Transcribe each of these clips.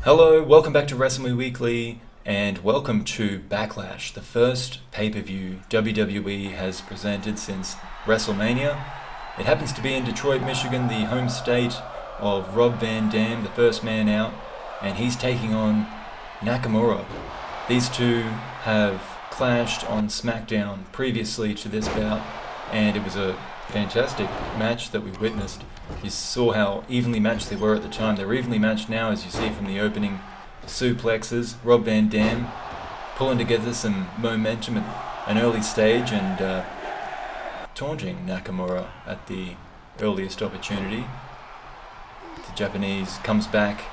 Hello, welcome back to WrestleMe Weekly, and welcome to Backlash, the first pay-per-view WWE has presented since WrestleMania. It happens to be in Detroit, Michigan, the home state of Rob Van Dam, the first man out, and he's taking on Nakamura. These two have clashed on SmackDown previously to this bout, and it was a fantastic match that we witnessed. You saw how evenly matched they were at the time. They're evenly matched now, as you see from the opening suplexes. Rob Van Dam pulling together some momentum at an early stage and taunting Nakamura at the earliest opportunity. The Japanese comes back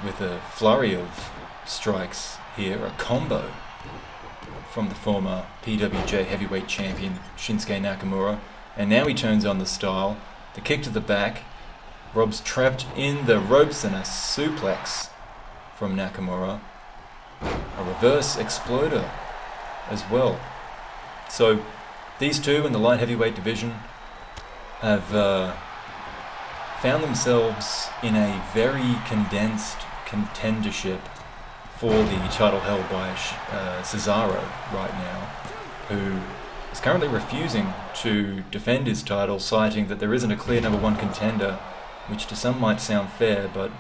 with a flurry of strikes here, a combo from the former PWJ heavyweight champion Shinsuke Nakamura, and now he turns on the style. The kick to the back, Rob's trapped in the ropes and a suplex from Nakamura, a reverse exploder as well. So these two in the light heavyweight division have found themselves in a very condensed contendership for the title held by Cesaro right now, who is currently refusing to defend his title, citing that there isn't a clear number one contender, which to some might sound fair, but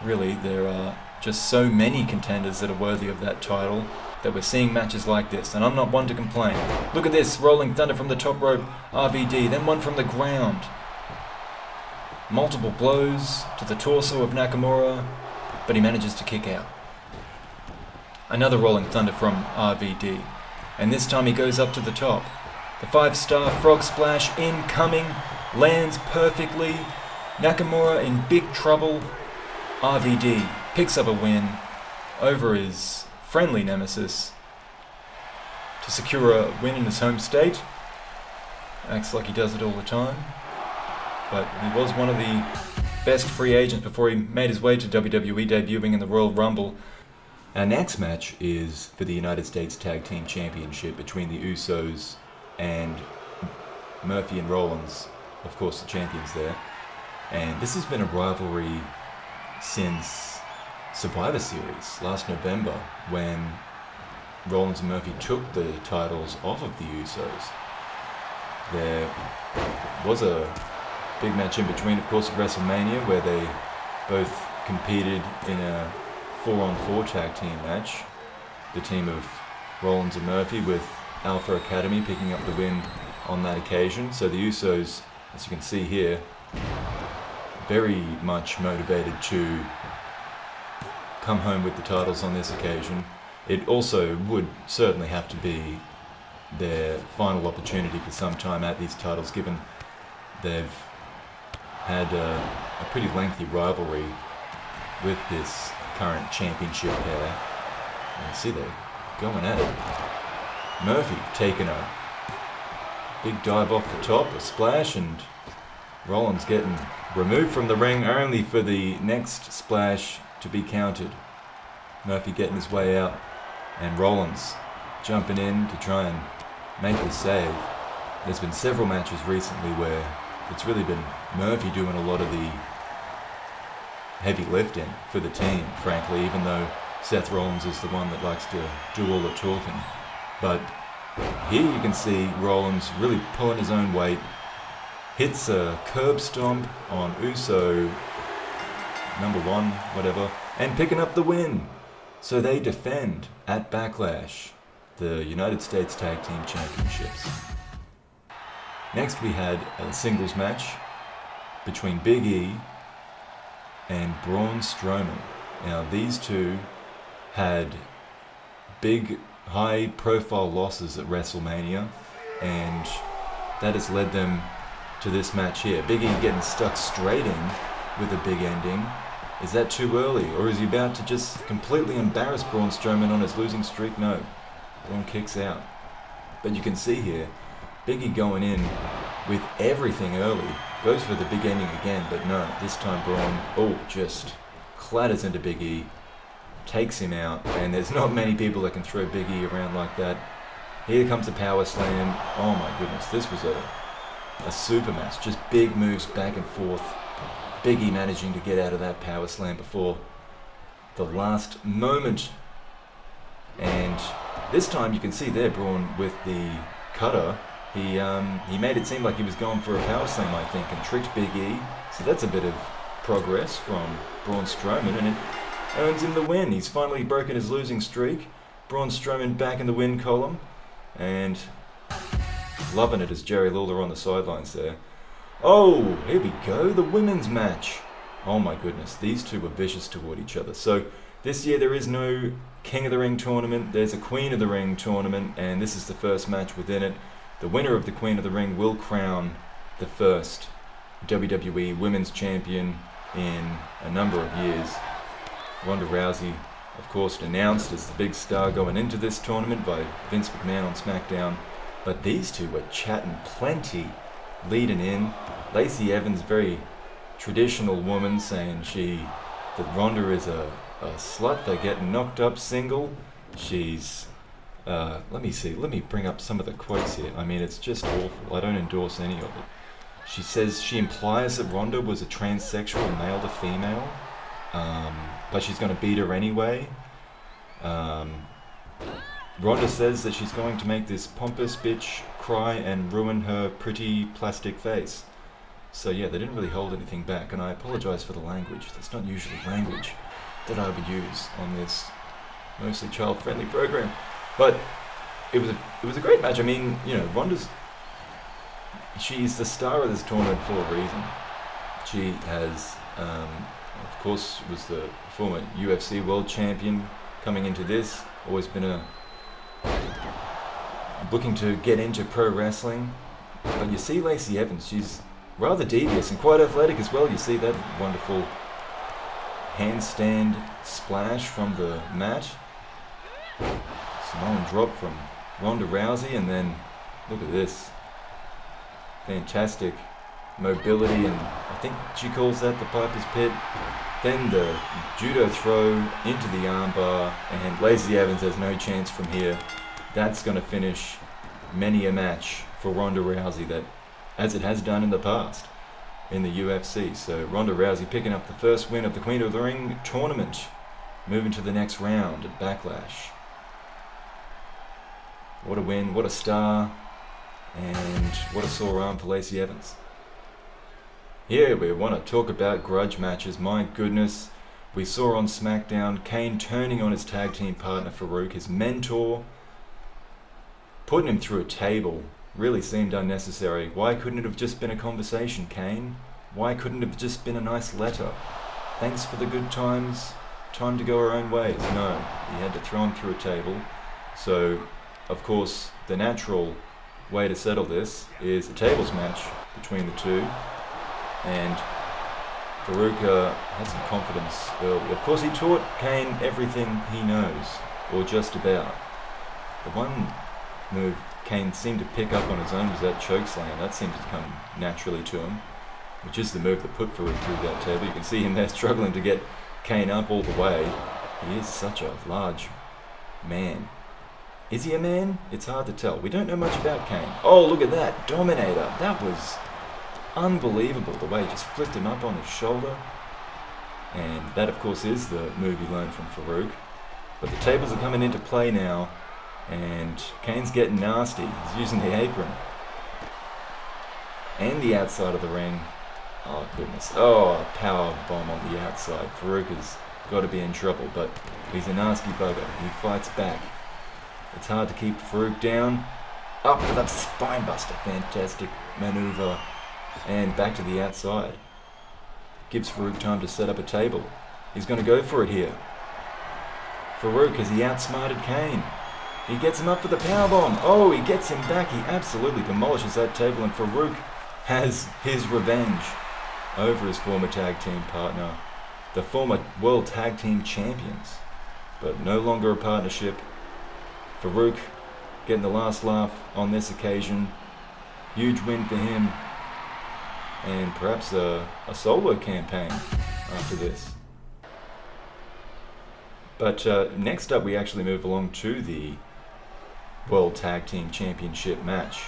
really there are just so many contenders that are worthy of that title that we're seeing matches like this, and I'm not one to complain. Look at this, rolling thunder from the top rope, RVD, then one from the ground. Multiple blows to the torso of Nakamura, but he manages to kick out. Another rolling thunder from RVD, and this time he goes up to the top. The 5-star frog splash incoming, lands perfectly. Nakamura in big trouble. RVD picks up a win over his friendly nemesis to secure a win in his home state. Acts like he does it all the time, but he was one of the best free agents before he made his way to WWE, debuting in the Royal Rumble. Our next match is for the United States Tag Team Championship between the Usos and Murphy and Rollins, of course the champions there. And this has been a rivalry since Survivor Series last November, when Rollins and Murphy took the titles off of the Usos. There was a big match in between, of course, at WrestleMania, where they both competed in a 4-on-4 tag team match. The team of Rollins and Murphy, with Alpha Academy picking up the win on that occasion. So the Usos, as you can see here, very much motivated to come home with the titles on this occasion. It also would certainly have to be their final opportunity for some time at these titles, given they've had a pretty lengthy rivalry with this current championship pair. And see, they're going at it. Murphy taking a big dive off the top, a splash, and Rollins getting removed from the ring only for the next splash to be counted. Murphy getting his way out, and Rollins jumping in to try and make the save. There's been several matches recently where it's really been Murphy doing a lot of the heavy lifting for the team, frankly, even though Seth Rollins is the one that likes to do all the talking. But here you can see Rollins really pulling his own weight, hits a curb stomp on Uso number one, whatever, and picking up the win. So they defend at Backlash the United States Tag Team Championships. Next we had a singles match between Big E and Braun Strowman. Now these two had big, high-profile losses at WrestleMania, and that has led them to this match here. Big E getting stuck straight in with a big ending. Is that too early, or is he about to just completely embarrass Braun Strowman on his losing streak? No, Braun kicks out. But you can see here, Big E going in with everything early. Goes for the big ending again, but no, this time Braun, just clatters into Big E, takes him out, and there's not many people that can throw Big E around like that. Here comes the power slam. Oh my goodness, this was a super match. Just big moves back and forth. Big E managing to get out of that power slam before the last moment. And this time you can see there Braun with the cutter. He made it seem like he was going for a power slam, I think, and tricked Big E. So that's a bit of progress from Braun Strowman, and it earns him the win. He's finally broken his losing streak. Braun Strowman back in the win column, and loving it as Jerry Lawler on the sidelines there. Oh, here we go, the women's match. Oh my goodness, these two were vicious toward each other. So this year there is no King of the Ring tournament, there's a Queen of the Ring tournament, and this is the first match within it. The winner of the Queen of the Ring will crown the first WWE Women's Champion in a number of years. Ronda Rousey, of course, announced as the big star going into this tournament by Vince McMahon on SmackDown. But these two were chatting plenty leading in. Lacey Evans, very traditional woman, saying that Ronda is a slut. They get knocked up single. She's let me bring up some of the quotes here. I mean, it's just awful. I don't endorse any of it. She says she implies that Ronda was a transsexual male to female, but she's going to beat her anyway. Ronda says that she's going to make this pompous bitch cry and ruin her pretty plastic face. So yeah, they didn't really hold anything back, and I apologize for the language. That's not usually language that I would use on this mostly child-friendly program. But it was a great match. I mean, you know, she's the star of this tournament for a reason. She has, of course, was the former UFC World Champion coming into this. Always been looking to get into pro wrestling. But you see Lacey Evans, she's rather devious and quite athletic as well. You see that wonderful handstand splash from the mat. Samoan drop from Ronda Rousey, and then look at this. Fantastic mobility, and I think she calls that the Piper's Pit. Then the judo throw into the armbar, and Lacey Evans has no chance from here. That's going to finish many a match for Ronda Rousey, that, as it has done in the past in the UFC. So Ronda Rousey picking up the first win of the Queen of the Ring tournament, moving to the next round at Backlash. What a win, what a star, and what a sore arm for Lacey Evans. Here we want to talk about grudge matches. My goodness, we saw on SmackDown Kane turning on his tag team partner Faarooq, his mentor, putting him through a table. Really seemed unnecessary. Why couldn't it have just been a conversation, Kane? Why couldn't it have just been a nice letter? Thanks for the good times, time to go our own ways. No, he had to throw him through a table. So, of course, the natural way to settle this is a tables match between the two. And Faarooq had some confidence early. Of course, he taught Kane everything he knows, or just about. The one move Kane seemed to pick up on his own was that chokeslam. That seemed to come naturally to him, which is the move that put Faarooq through that table. You can see him there struggling to get Kane up all the way. He is such a large man. Is he a man? It's hard to tell. We don't know much about Kane. Oh, look at that. Dominator. That was unbelievable, the way he just flipped him up on his shoulder. And that, of course, is the move he learned from Faarooq. But the tables are coming into play now, and Kane's getting nasty. He's using the apron and the outside of the ring. Oh, goodness. Oh, a power bomb on the outside. Faarooq has got to be in trouble, but he's a nasty bugger. He fights back. It's hard to keep Faarooq down. Up for that spinebuster. Fantastic maneuver. And back to the outside. Gives Faarooq time to set up a table. He's going to go for it here. Faarooq, has he outsmarted Kane? He gets him up for the powerbomb. Oh, he gets him back. He absolutely demolishes that table, and Faarooq has his revenge over his former tag team partner, the former World Tag Team Champions, but no longer a partnership. Faarooq getting the last laugh on this occasion. Huge win for him, and perhaps a solo campaign after this. But next up, we actually move along to the World Tag Team Championship match.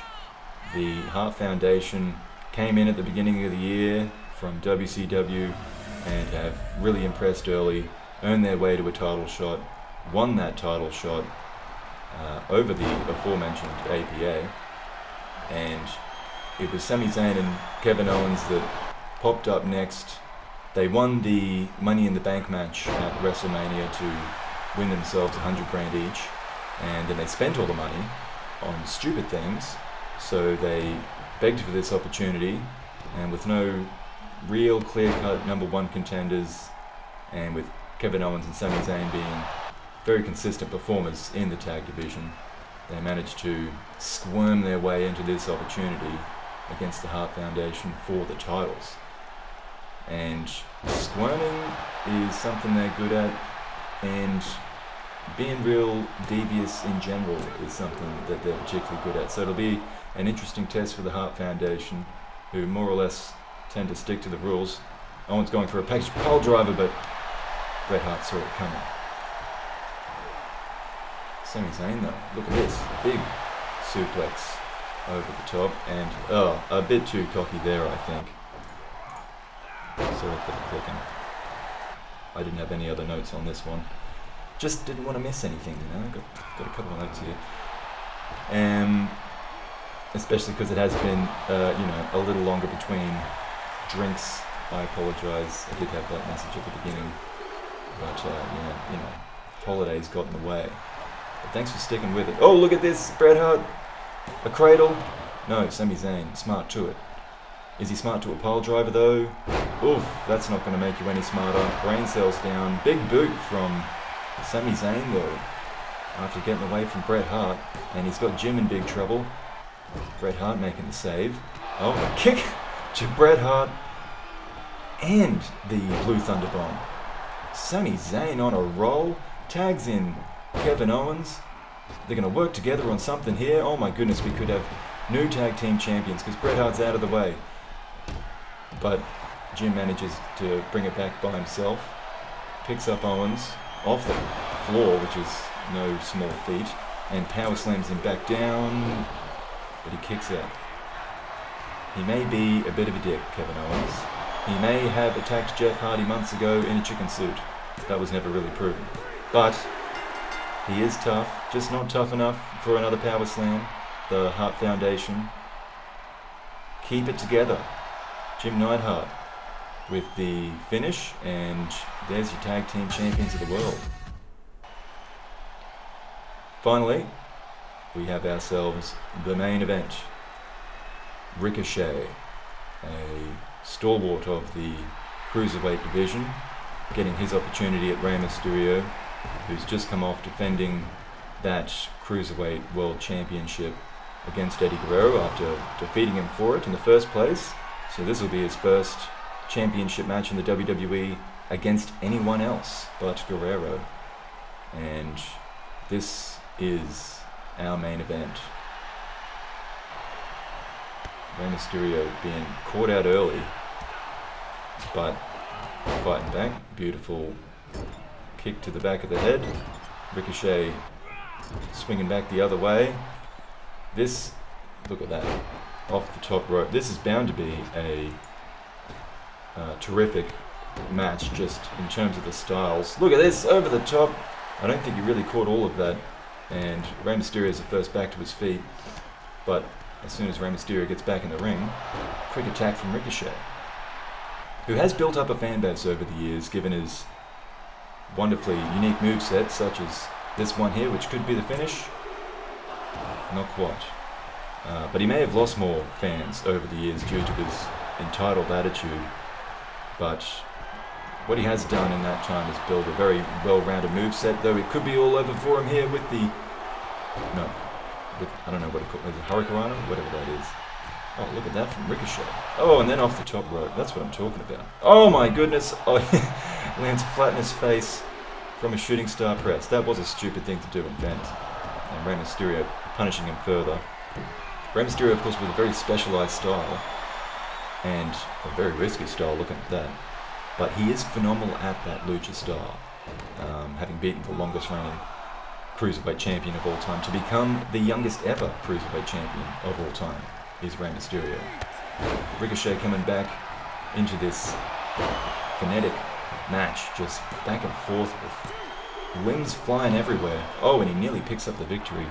The Hart Foundation came in at the beginning of the year from WCW and have really impressed early. earned their way to a title shot, won that title shot over the aforementioned APA, and it was Sami Zayn and Kevin Owens that popped up next. They won the Money in the Bank match at WrestleMania to win themselves $100,000 each, and then they spent all the money on stupid things, so they begged for this opportunity, and with no real clear-cut number one contenders, and with Kevin Owens and Sami Zayn being very consistent performers in the tag division, they managed to squirm their way into this opportunity against the Hart Foundation for the titles. And squirming is something they're good at, and being real devious in general is something that they're particularly good at. So it'll be an interesting test for the Hart Foundation, who more or less tend to stick to the rules. Owens going for a package pole driver, but Bret Hart saw it coming. Sami Zayn though, look at this, big suplex over the top, and a bit too cocky there, I think. Sorry for the clicking. I didn't have any other notes on this one. Just didn't want to miss anything, you know. Got a couple of notes here. Especially because it has been, a little longer between drinks. I apologise. I did have that message at the beginning, but holidays got in the way. But thanks for sticking with it. Oh, look at this, Bret Hart, a cradle. No, Sami Zayn, smart to it. Is he smart to a pole driver though? Oof, that's not going to make you any smarter. Brain cells down. Big boot from Sami Zayn though, after getting away from Bret Hart, and he's got Jim in big trouble. Bret Hart making the save. Oh, a kick to Bret Hart and the Blue Thunder Bomb. Sami Zayn on a roll, tags in Kevin Owens. They're going to work together on something here. Oh my goodness, we could have new tag team champions because Bret Hart's out of the way. But Jim manages to bring it back by himself, picks up Owens off the floor, which is no small feat, and power slams him back down, but he kicks out. He may be a bit of a dick, Kevin Owens. He may have attacked Jeff Hardy months ago in a chicken suit. That was never really proven. But he is tough, just not tough enough for another power slam. The Hart Foundation keep it together. Jim Neidhart with the finish, and there's your tag team champions of the world. Finally, we have ourselves the main event. Ricochet, a stalwart of the Cruiserweight division, getting his opportunity at Rey Mysterio, who's just come off defending that Cruiserweight World Championship against Eddie Guerrero after defeating him for it in the first place. So this will be his first championship match in the WWE against anyone else but Guerrero. And this is our main event. Rey Mysterio being caught out early, but fighting back. Beautiful kick to the back of the head. Ricochet swinging back the other way. This, look at that, off the top rope. This is bound to be a terrific match just in terms of the styles. Look at this, over the top. I don't think he really caught all of that. And Rey Mysterio is the first back to his feet. But as soon as Rey Mysterio gets back in the ring, quick attack from Ricochet, who has built up a fan base over the years, given his wonderfully unique moveset, such as this one here, which could be the finish. Not quite. But he may have lost more fans over the years due to his entitled attitude. But what he has done in that time is build a very well-rounded moveset, though it could be all over for him here with the... No. I don't know what it called. Is it Hurricanrana? Whatever that is. Oh, look at that from Ricochet. Oh, and then off the top rope. That's what I'm talking about. Oh my goodness. Oh, lands flat in his face from a shooting star press. That was a stupid thing to do in fantasy. And Rey Mysterio punishing him further. Rey Mysterio, of course, with a very specialized style. And a very risky style, looking at that. But he is phenomenal at that lucha style. Having beaten the longest reigning Cruiserweight champion of all time, to become the youngest ever Cruiserweight champion of all time is Rey Mysterio. Ricochet coming back into this frenetic match, just back and forth with limbs flying everywhere. Oh, and he nearly picks up the victory.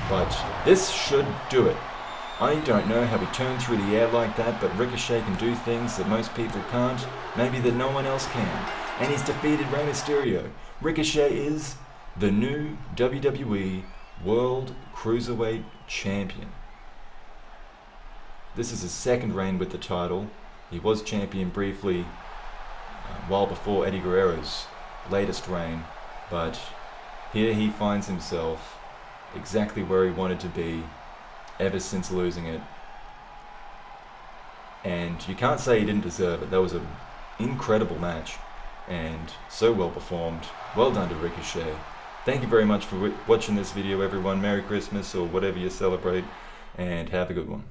But this should do it. I don't know how he turned through the air like that, but Ricochet can do things that most people can't, maybe that no one else can. And he's defeated Rey Mysterio. Ricochet is the new WWE World Cruiserweight Champion. This is his second reign with the title. He was champion briefly while before Eddie Guerrero's latest reign, but here he finds himself exactly where he wanted to be ever since losing it. And you can't say he didn't deserve it. That was an incredible match and so well performed. Well done to Ricochet. Thank you very much for watching this video, everyone. Merry Christmas or whatever you celebrate, and have a good one.